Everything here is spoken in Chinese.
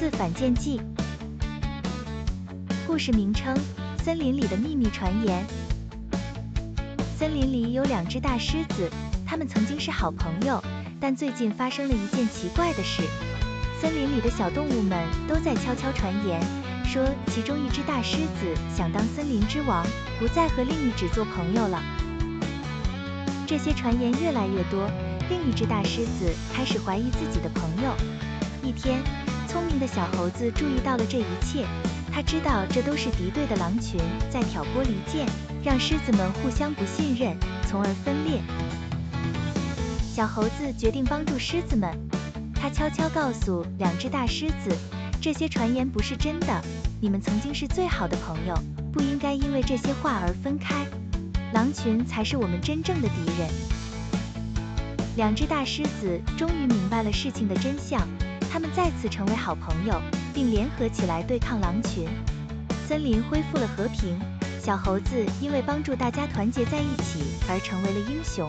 4反间计。故事名称：森林里的秘密传言。森林里有2只大狮子，它们曾经是好朋友，但最近发生了一件奇怪的事。森林里的小动物们都在悄悄传言，说其中一只大狮子想当森林之王，不再和另一只做朋友了。这些传言越来越多，另一只大狮子开始怀疑自己的朋友。一天，聪明的小猴子注意到了这一切，他知道这都是敌对的狼群在挑拨离间，让狮子们互相不信任，从而分裂。小猴子决定帮助狮子们，他悄悄告诉2只大狮子，这些传言不是真的，你们曾经是最好的朋友，不应该因为这些话而分开，狼群才是我们真正的敌人。2只大狮子终于明白了事情的真相，他们再次成为好朋友，并联合起来对抗狼群。森林恢复了和平，小猴子因为帮助大家团结在一起而成为了英雄。